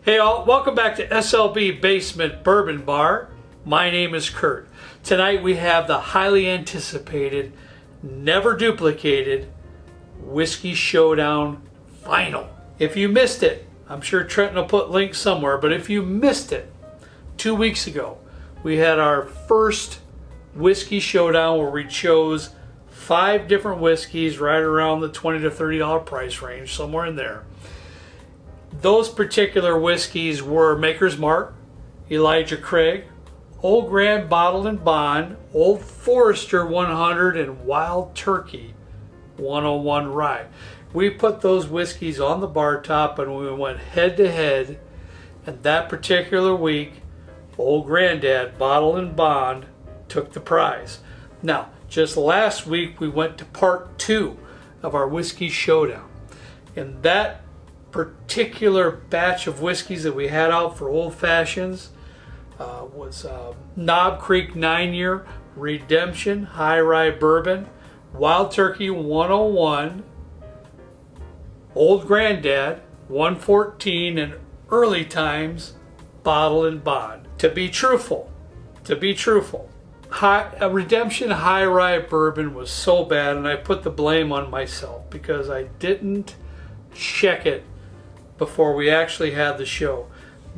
Hey all, welcome back to SLB Basement Bourbon Bar. My name is Kurt. Tonight we have the highly anticipated, never duplicated Whiskey Showdown Final. If you missed it, I'm sure Trenton will put links somewhere, but if you missed it, 2 weeks ago, we had our first Whiskey Showdown where we chose 5 different whiskeys right around the $20 to $30 price range, somewhere in there. Those particular whiskeys were Maker's Mark, Elijah Craig, Old Grand Bottled and Bond, Old Forester 100, and Wild Turkey 101 Rye. We put those whiskeys on the bar top and we went head to head. And that particular week, Old Granddad Bottled and Bond took the prize. Now, just last week we went to part 2 of our Whiskey Showdown. And that particular batch of whiskeys that we had out for old fashions was Knob Creek 9-year, Redemption High Rye Bourbon, Wild Turkey 101, Old Granddad 114, and Early Times Bottle and Bond. To be truthful, Redemption High Rye Bourbon was so bad, and I put the blame on myself because I didn't check it before we actually had the show.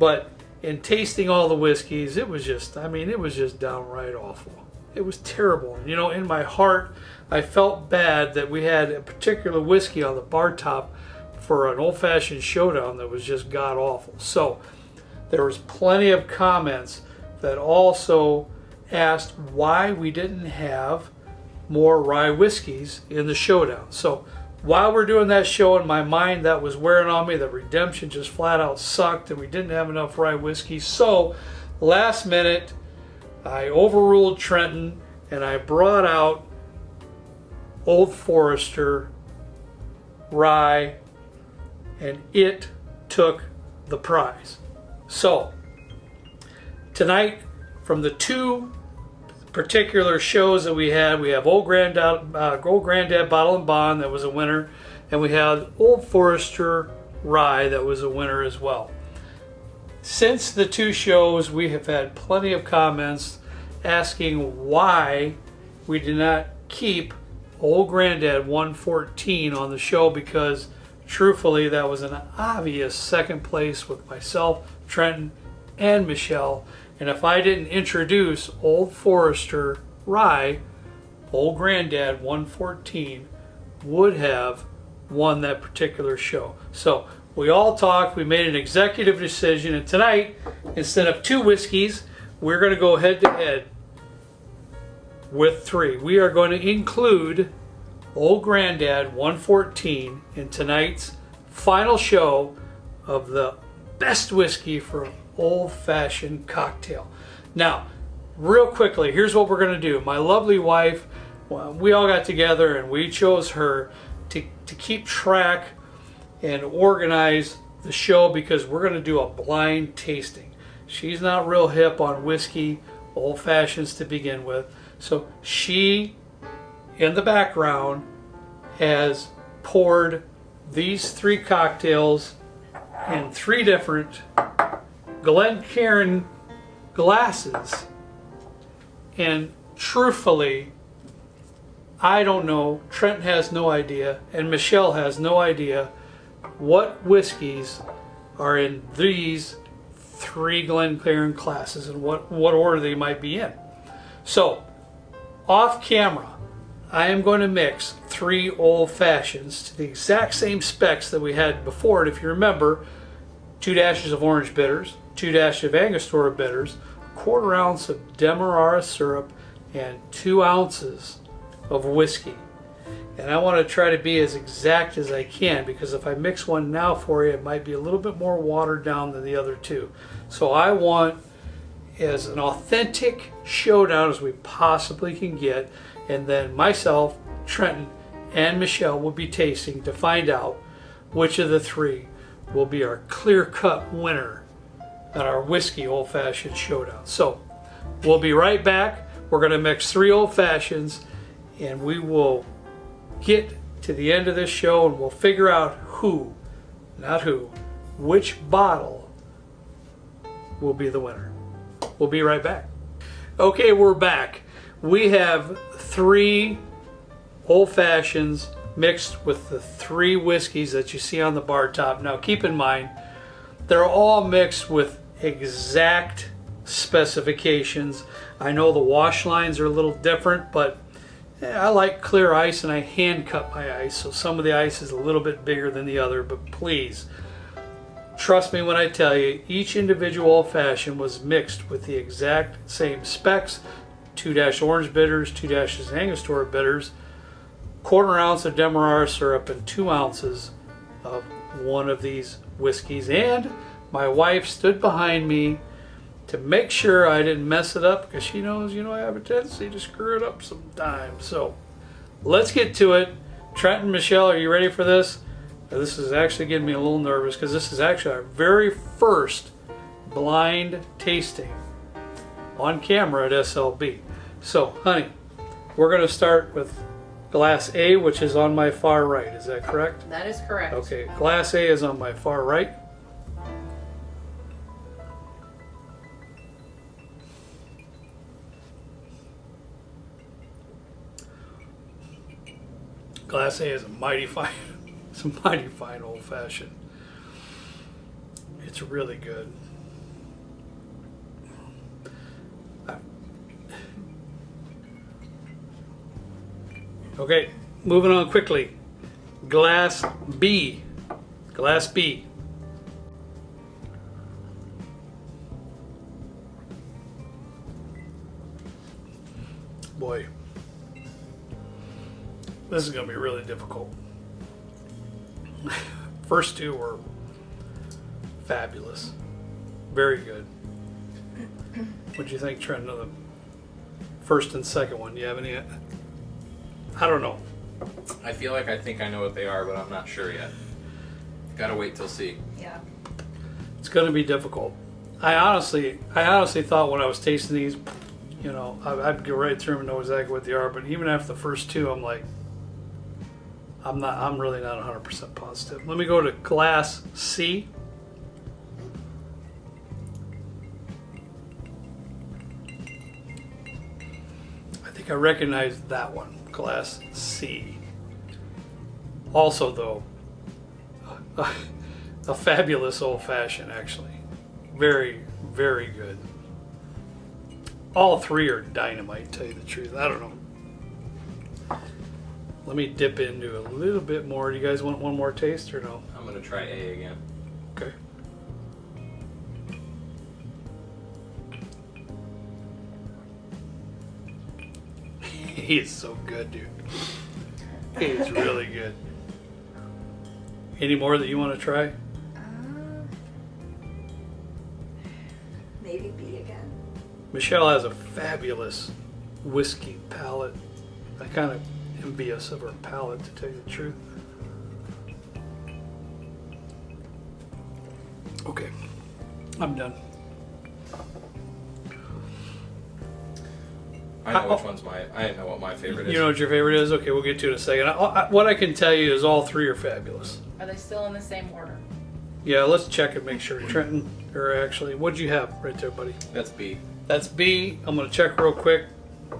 But in tasting all the whiskeys, it was just downright awful. It was terrible. You know, in my heart, I felt bad that we had a particular whiskey on the bar top for an old-fashioned showdown that was just god-awful. So there was plenty of comments that also asked why we didn't have more rye whiskeys in the showdown. So while we're doing that show, in my mind that was wearing on me that Redemption just flat out sucked and we didn't have enough rye whiskey. So last minute I overruled Trenton and I brought out Old Forester rye, and it took the prize. So tonight, from the 2 particular shows that we have Old Granddad Bottle and Bond that was a winner, and we had Old Forester Rye that was a winner as well. Since the 2 shows, we have had plenty of comments asking why we did not keep Old Granddad 114 on the show, because truthfully that was an obvious second place with myself, Trenton, and Michelle. And if I didn't introduce Old Forester Rye, Old Granddad 114 would have won that particular show. So we all talked, we made an executive decision, and tonight, instead of 2 whiskeys, we're going to go head to head with 3. We are going to include Old Granddad 114 in tonight's final show of the best whiskey for old-fashioned cocktail. Now, real quickly, here's what we're going to do. My lovely wife, we all got together and we chose her to keep track and organize the show, because we're going to do a blind tasting. She's not real hip on whiskey, old fashions to begin with, so she, in the background, has poured these 3 cocktails in 3 different Glencairn glasses, and truthfully, I don't know, Trent has no idea, and Michelle has no idea what whiskeys are in these 3 Glencairn glasses and what order they might be in. So, off camera, I am going to mix 3 old fashions to the exact same specs that we had before. And if you remember, 2 dashes of orange bitters, 2 dashes of Angostura bitters, 1/4 ounce of Demerara syrup, and 2 ounces of whiskey. And I want to try to be as exact as I can, because if I mix one now for you, it might be a little bit more watered down than the other 2. So I want as an authentic showdown as we possibly can get, and then myself, Trenton, and Michelle will be tasting to find out which of the 3 will be our clear-cut winner at our whiskey old-fashioned showdown. So we'll be right back. We're going to mix 3 old fashions, and we will get to the end of this show and we'll figure out which bottle will be the winner. We'll be right back. Okay, we're back. We have 3 old fashions mixed with the 3 whiskeys that you see on the bar top. Now keep in mind, they're all mixed with exact specifications. I know the wash lines are a little different, but I like clear ice and I hand cut my ice, so some of the ice is a little bit bigger than the other, but please trust me when I tell you, each individual old fashioned was mixed with the exact same specs: 2 orange bitters, 2 Angostura bitters, 1/4 ounce of Demerara syrup, and 2 ounces of one of these whiskeys. And my wife stood behind me to make sure I didn't mess it up, because she knows, I have a tendency to screw it up sometimes. So let's get to it. Trent and Michelle, are you ready for this? This is actually getting me a little nervous, because this is actually our very first blind tasting on camera at SLB. So, honey, we're going to start with glass A, which is on my far right. Is that correct? That is correct. Okay, glass A is on my far right. Glass A is a mighty fine, it's a mighty fine old fashioned. It's really good. Okay, moving on quickly. Glass B. Glass B. Boy, this is going to be really difficult. First 2 were fabulous. Very good. What do you think, Trent, of the first and second one? Do you have any? I don't know. I feel like I think I know what they are, but I'm not sure yet. Gotta wait till see. Yeah. It's going to be difficult. I honestly thought when I was tasting these, I'd go right through them and know exactly what they are. But even after the first 2, I'm like, I'm really not 100% positive. Let me go to glass C. I think I recognize that one. Glass C. Also, though, a fabulous old fashioned, actually. Very, very good. All 3 are dynamite, to tell you the truth. I don't know. Let me dip into a little bit more. Do you guys want one more taste or no? I'm gonna try A again. Okay. He is so good, dude. He is really good. Any more that you want to try? Maybe B again. Michelle has a fabulous whiskey palate. I'm kind of envious of her palate, to tell you the truth. Okay, I'm done. I know which one's I know what my favorite is. You know what your favorite is? Okay, we'll get to it in a second. What I can tell you is all 3 are fabulous. Are they still in the same order? Yeah, let's check and make sure. Trenton, or actually, what'd you have right there, buddy? That's B. That's B. I'm going to check real quick.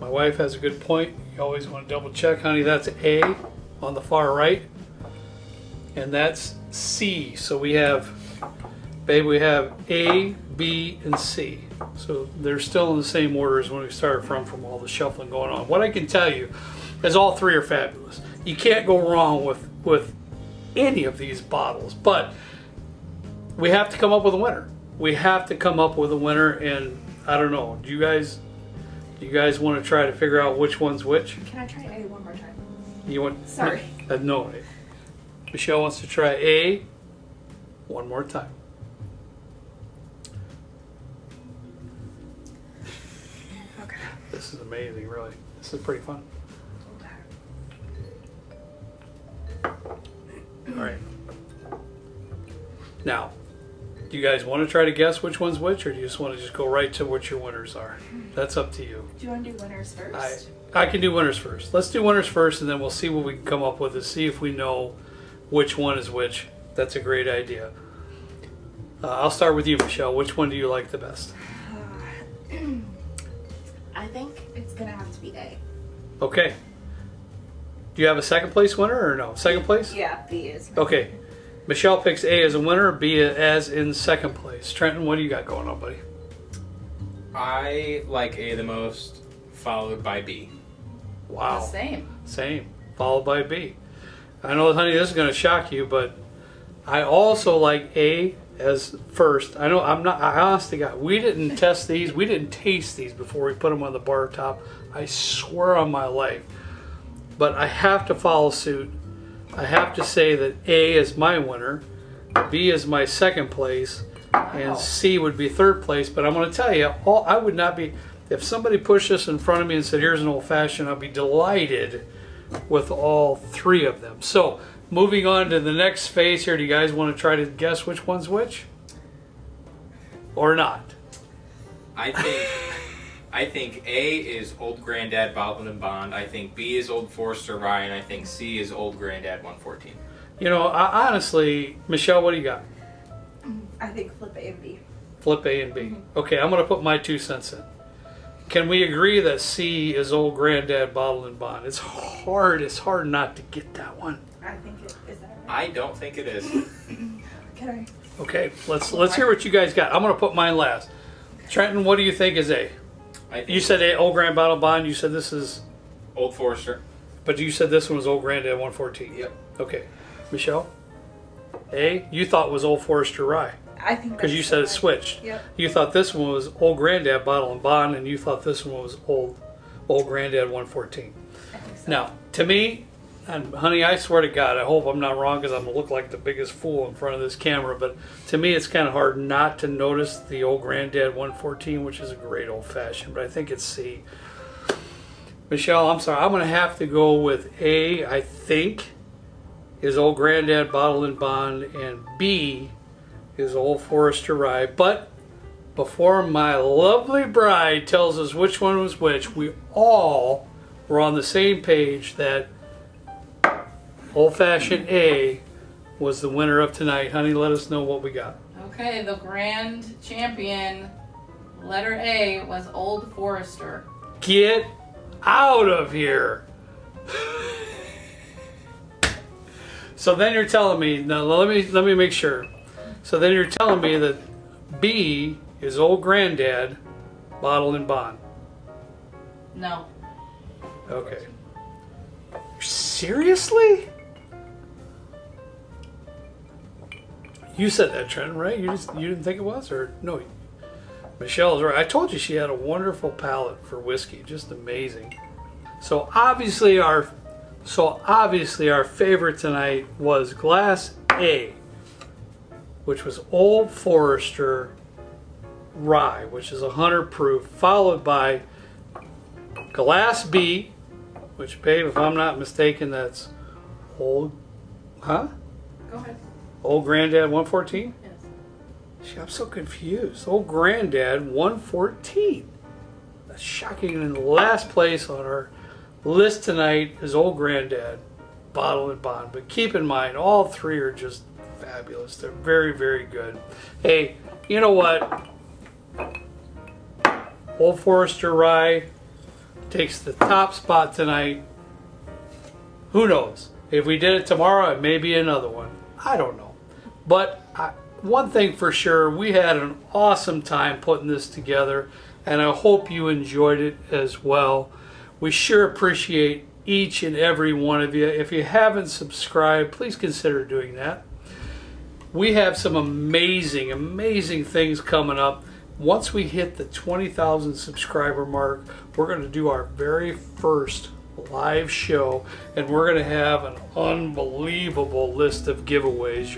My wife has a good point. You always want to double check, honey. That's A on the far right. And that's C. So we have, babe, we have A, B, and C. So they're still in the same order as when we started from all the shuffling going on. What I can tell you is all 3 are fabulous. You can't go wrong with any of these bottles. But we have to come up with a winner. We have to come up with a winner, and I don't know. Do you guys want to try to figure out which one's which? Can I try A one more time? You want? Sorry. No. Michelle wants to try A one more time. Okay. This is amazing, really. This is pretty fun. All right. Now, do you guys want to try to guess which one's which, or do you just want to just go right to what your winners are? That's up to you. Do you want to do winners first? I can do winners first. Let's do winners first, and then we'll see what we can come up with and see if we know which one is which. That's a great idea. I'll start with you, Michelle. Which one do you like the best? I think it's gonna have to be A. Okay. Do you have a second place winner or no? Second place? Yeah, B is. Okay. Michelle picks A as a winner, B as in second place. Trenton, what do you got going on, buddy? I like A the most, followed by B. Wow. The same. Same. Followed by B. I know, honey, this is going to shock you, but I also like A as first. I know I honestly got, we didn't test these, we didn't taste these before we put them on the bar top. I swear on my life. But I have to follow suit. I have to say that A is my winner, B is my second place, and C would be third place. But I'm going to tell you, I would not be, if somebody pushed this in front of me and said, here's an old fashioned, I'd be delighted with all three of them. So moving on to the next phase here, do you guys want to try to guess which one's which? Or not? I think A is Old Granddad Bottled and Bond. I think B is Old Forester Rye, and I think C is Old Granddad 114. You know, honestly, Michelle, what do you got? I think flip A and B. Flip A and B. Okay, I'm going to put my 2 cents in. Can we agree that C is Old Granddad Bottled and Bond? It's hard not to get that one. I think it is that right? I don't think it is. Can I? Okay, let's hear what you guys got. I'm going to put mine last. Trenton, what do you think is A? You said A, Old Grand Bottled Bond. You said this is Old Forester. But you said this one was Old Granddad 114. Yep. Okay. Michelle? A? You thought was Old Forester Rye. I think Because you said it switched. Yep. You thought this one was Old Granddad Bottle and Bond, and you thought this one was Old Granddad 114. I think so. Now, to me, and honey, I swear to God, I hope I'm not wrong because I'm going to look like the biggest fool in front of this camera, but to me it's kind of hard not to notice the Old Granddad 114, which is a great old fashioned, but I think it's C. Michelle, I'm sorry, I'm going to have to go with A, I think, is Old Granddad Bottle and Bond, and B is Old Forester Rye. But before my lovely bride tells us which one was which, we all were on the same page that Old Fashioned A was the winner of tonight. Honey, let us know what we got. Okay, the grand champion, letter A, was Old Forester. Get out of here. So then you're telling me, now let me make sure. So then you're telling me that B is Old Granddad Bottle and Bond. No. Okay. Seriously? You said that, Trent, right? You didn't think it was, or no? Michelle's right. I told you she had a wonderful palate for whiskey, just amazing. So obviously our favorite tonight was Glass A, which was Old Forester Rye, which is 100 proof, followed by Glass B, which, babe, if I'm not mistaken, that's Old, Go ahead. Old Granddad 114? Yes. Gee, I'm so confused. Old Granddad 114. That's shocking. And in the last place on our list tonight is Old Granddad Bottle and Bond. But keep in mind, all three are just fabulous. They're very, very good. Hey, you know what? Old Forester Rye takes the top spot tonight. Who knows? If we did it tomorrow, it may be another one. I don't know. But one thing for sure, we had an awesome time putting this together, and I hope you enjoyed it as well. We sure appreciate each and every one of you. If you haven't subscribed, please consider doing that. We have some amazing, amazing things coming up. Once we hit the 20,000 subscriber mark, we're going to do our very first live show, and we're going to have an unbelievable list of giveaways.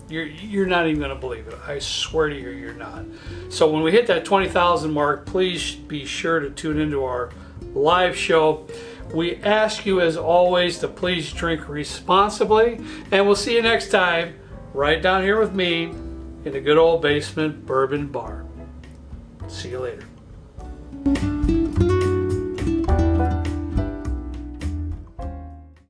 You're not even going to believe it. I swear to you, you're not. So when we hit that 20,000 mark, please be sure to tune into our live show. We ask you, as always, to please drink responsibly, and we'll see you next time right down here with me in the good old basement bourbon bar. See you later.